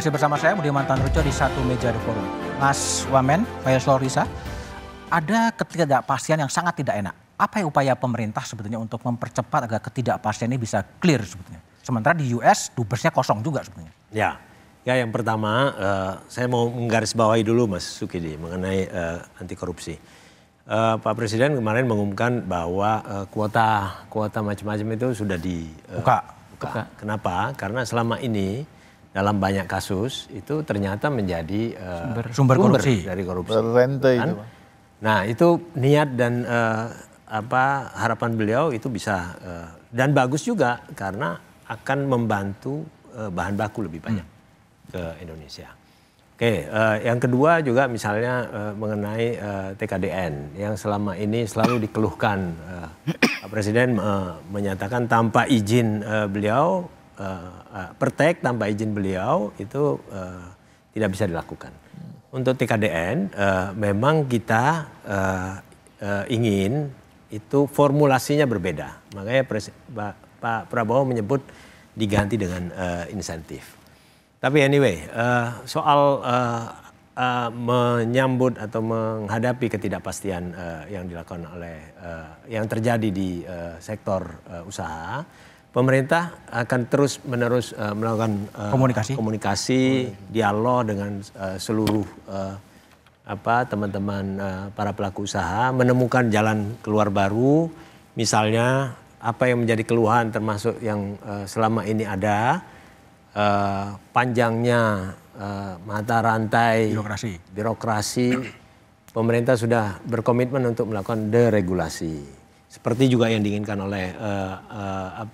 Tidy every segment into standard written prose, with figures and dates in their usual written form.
Masih bersama saya Budiman Tanrujo di Satu Meja The Forum. Mas Wamen, Faisal Risa, ada ketidakpastian yang sangat tidak enak. Apa yang upaya pemerintah sebetulnya untuk mempercepat agar ketidakpastian ini bisa clear sebetulnya? Sementara di US dubesnya kosong juga sebetulnya. Ya yang pertama saya mau menggarisbawahi dulu Mas Sukidi mengenai anti korupsi. Pak Presiden kemarin mengumumkan bahwa kuota macam-macam itu sudah dibuka. Kenapa? Karena selama ini dalam banyak kasus itu ternyata menjadi sumber korupsi dari korupsi. Rente kan? itu. Nah itu niat dan harapan beliau itu bisa dan bagus juga karena akan membantu bahan baku lebih banyak ke Indonesia. Oke, yang kedua juga misalnya mengenai TKDN yang selama ini selalu dikeluhkan. Pak Presiden menyatakan tanpa izin beliau, pertek tanpa izin beliau itu tidak bisa dilakukan. Untuk TKDN memang kita ingin itu formulasinya berbeda. Makanya Pak Prabowo menyebut diganti dengan insentif. Tapi anyway, soal menyambut atau menghadapi ketidakpastian yang dilakukan oleh yang terjadi di sektor usaha, pemerintah akan terus-menerus melakukan komunikasi, dialog dengan seluruh teman-teman para pelaku usaha, menemukan jalan keluar baru, misalnya apa yang menjadi keluhan termasuk yang selama ini ada. Panjangnya mata rantai birokrasi, pemerintah sudah berkomitmen untuk melakukan deregulasi. Seperti juga yang diinginkan oleh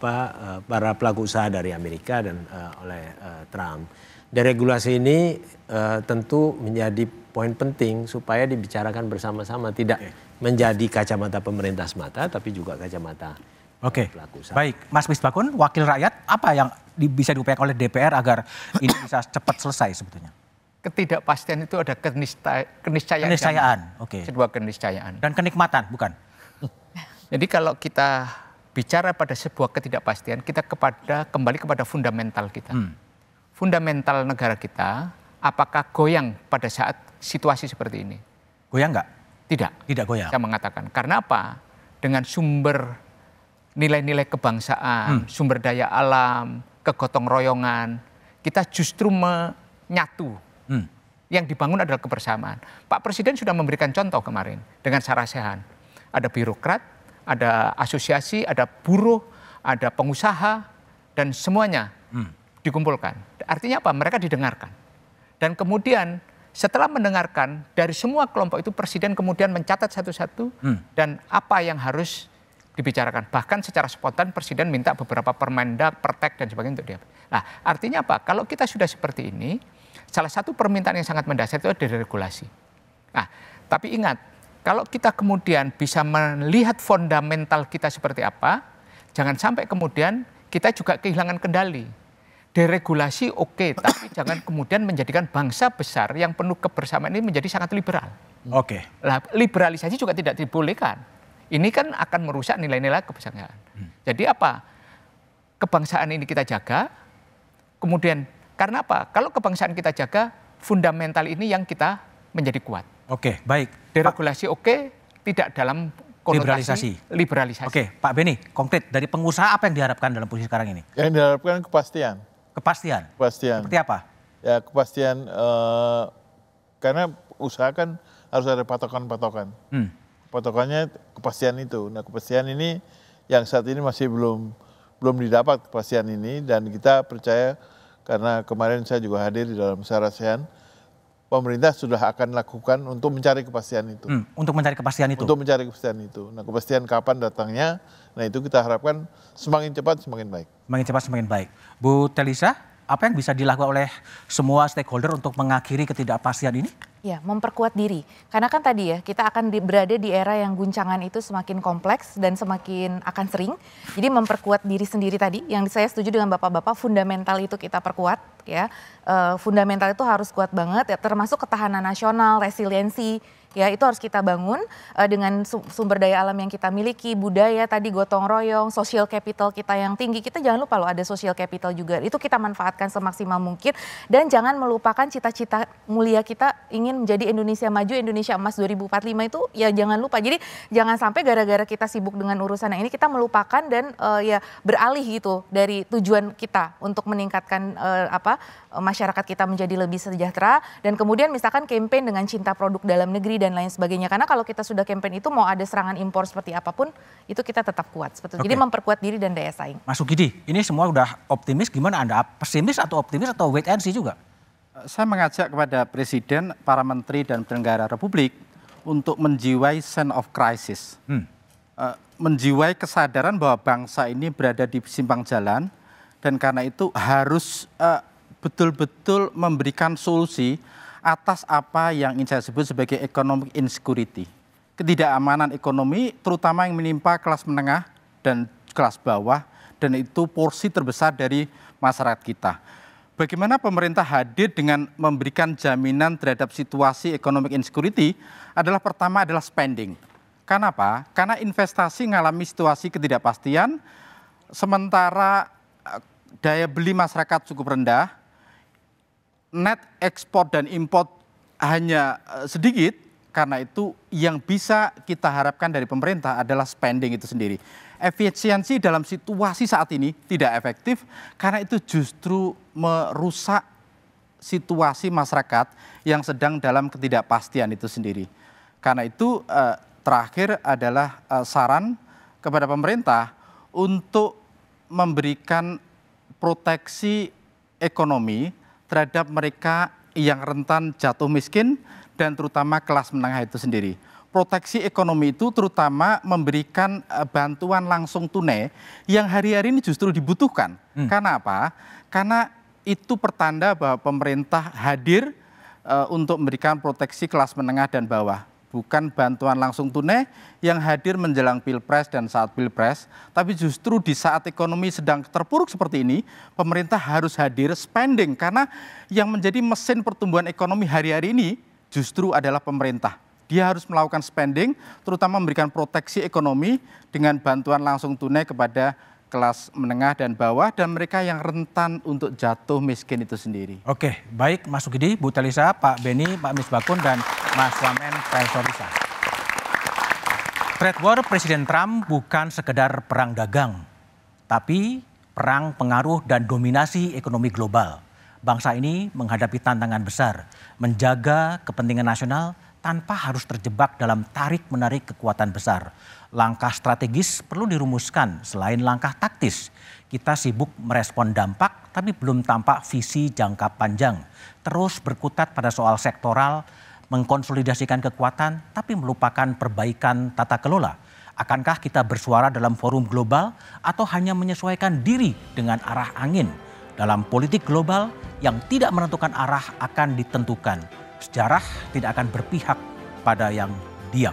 para pelaku usaha dari Amerika dan oleh Trump. Deregulasi ini tentu menjadi poin penting supaya dibicarakan bersama-sama, tidak menjadi kacamata pemerintah semata, tapi juga kacamata pelaku usaha. Baik, Mas Misbakun, wakil rakyat, apa yang bisa diupayakan oleh DPR agar ini bisa cepat selesai sebetulnya? Ketidakpastian itu ada keniscayaan. Sebuah keniscayaan. Dan kenikmatan, bukan? Jadi kalau kita bicara pada sebuah ketidakpastian, kita kembali kepada fundamental kita. Fundamental negara kita, apakah goyang pada saat situasi seperti ini? Goyang nggak? Tidak. Tidak goyang. Saya mengatakan. Karena apa? Dengan sumber nilai-nilai kebangsaan, sumber daya alam, kegotong royongan, kita justru menyatu. Yang dibangun adalah kebersamaan. Pak Presiden sudah memberikan contoh kemarin dengan Sarasehan. Ada birokrat, ada asosiasi, ada buruh, ada pengusaha, dan semuanya dikumpulkan. Artinya apa? Mereka didengarkan. Dan kemudian setelah mendengarkan dari semua kelompok itu, Presiden kemudian mencatat satu-satu dan apa yang harus dibicarakan. Bahkan secara spontan Presiden minta beberapa permendak, pertek dan sebagainya untuk dia. Nah, artinya apa? Kalau kita sudah seperti ini, salah satu permintaan yang sangat mendasar itu adalah deregulasi. Nah, tapi ingat, kalau kita kemudian bisa melihat fundamental kita seperti apa, jangan sampai kemudian kita juga kehilangan kendali. Deregulasi oke, tapi jangan kemudian menjadikan bangsa besar yang penuh kebersamaan ini menjadi sangat liberal. Nah, liberalisasi juga tidak dibolehkan. Ini kan akan merusak nilai-nilai kebangsaan. Jadi apa? Kebangsaan ini kita jaga, kemudian karena apa? Kalau kebangsaan kita jaga, fundamental ini yang kita menjadi kuat. Baik. Deregulasi tidak dalam konotasi liberalisasi. Pak Beni, konkret dari pengusaha apa yang diharapkan dalam posisi sekarang ini? Yang diharapkan kepastian. Kepastian? Kepastian. Seperti apa? Ya kepastian, karena usaha kan harus ada patokan-patokan. Patokannya kepastian itu. Nah kepastian ini yang saat ini masih belum didapat kepastian ini, dan kita percaya karena kemarin saya juga hadir di dalam Sarasehan, pemerintah sudah akan lakukan untuk mencari kepastian itu. Untuk mencari kepastian itu? Untuk mencari kepastian itu. Nah kepastian kapan datangnya, nah itu kita harapkan semakin cepat semakin baik. Semakin cepat semakin baik. Bu Telisa, apa yang bisa dilakukan oleh semua stakeholder untuk mengakhiri ketidakpastian ini? Ya, memperkuat diri. Karena kan tadi ya, kita akan berada di era yang guncangan itu semakin kompleks dan semakin akan sering. Jadi memperkuat diri sendiri tadi, yang saya setuju dengan bapak-bapak, fundamental itu kita perkuat. Ya, fundamental itu harus kuat banget, ya, termasuk ketahanan nasional, resiliensi. ya itu harus kita bangun dengan sumber daya alam yang kita miliki, budaya tadi gotong royong, social capital kita yang tinggi. Kita jangan lupa loh ada social capital juga. Itu kita manfaatkan semaksimal mungkin dan jangan melupakan cita-cita mulia kita ingin menjadi Indonesia maju, Indonesia emas 2045 itu ya jangan lupa. Jadi jangan sampai gara-gara kita sibuk dengan urusan yang ini kita melupakan dan ya beralih gitu dari tujuan kita untuk meningkatkan masyarakat kita menjadi lebih sejahtera dan kemudian misalkan campaign dengan cinta produk dalam negeri dan lain sebagainya. Karena kalau kita sudah campaign itu mau ada serangan impor seperti apapun itu kita tetap kuat. Sebetulnya. Jadi memperkuat diri dan daya saing. Mas Sukidi, ini semua udah optimis, gimana Anda? Pesimis atau optimis atau wait and see juga? Saya mengajak kepada Presiden, para menteri dan penyelenggara Republik untuk menjiwai sense of crisis. Menjiwai kesadaran bahwa bangsa ini berada di simpang jalan dan karena itu harus betul-betul memberikan solusi atas apa yang ingin saya sebut sebagai economic insecurity. Ketidakamanan ekonomi terutama yang menimpa kelas menengah dan kelas bawah dan itu porsi terbesar dari masyarakat kita. Bagaimana pemerintah hadir dengan memberikan jaminan terhadap situasi economic insecurity adalah pertama adalah spending. Kenapa? Karena investasi mengalami situasi ketidakpastian sementara daya beli masyarakat cukup rendah, net ekspor dan import hanya sedikit, karena itu yang bisa kita harapkan dari pemerintah adalah spending itu sendiri. Efisiensi dalam situasi saat ini tidak efektif karena itu justru merusak situasi masyarakat yang sedang dalam ketidakpastian itu sendiri. Karena itu terakhir adalah saran kepada pemerintah untuk memberikan proteksi ekonomi terhadap mereka yang rentan jatuh miskin dan terutama kelas menengah itu sendiri. Proteksi ekonomi itu terutama memberikan bantuan langsung tunai yang hari-hari ini justru dibutuhkan. Karena apa? Karena itu pertanda bahwa pemerintah hadir untuk memberikan proteksi kelas menengah dan bawah. Bukan bantuan langsung tunai yang hadir menjelang Pilpres dan saat Pilpres, tapi justru di saat ekonomi sedang terpuruk seperti ini, pemerintah harus hadir spending karena yang menjadi mesin pertumbuhan ekonomi hari-hari ini justru adalah pemerintah. Dia harus melakukan spending, terutama memberikan proteksi ekonomi dengan bantuan langsung tunai kepada kelas menengah dan bawah dan mereka yang rentan untuk jatuh miskin itu sendiri. Oke, baik Mas Sukidi, Bu Talisa, Pak Beni, Pak Misbakun, dan Mas Wamen Faisal. Trade war Presiden Trump bukan sekedar perang dagang, tapi perang pengaruh dan dominasi ekonomi global. Bangsa ini menghadapi tantangan besar, menjaga kepentingan nasional tanpa harus terjebak dalam tarik-menarik kekuatan besar. Langkah strategis perlu dirumuskan selain langkah taktis. Kita sibuk merespon dampak tapi belum tampak visi jangka panjang. Terus berkutat pada soal sektoral, mengkonsolidasikan kekuatan tapi melupakan perbaikan tata kelola. Akankah kita bersuara dalam forum global atau hanya menyesuaikan diri dengan arah angin? Dalam politik global yang tidak menentukan arah akan ditentukan. Sejarah tidak akan berpihak pada yang diam.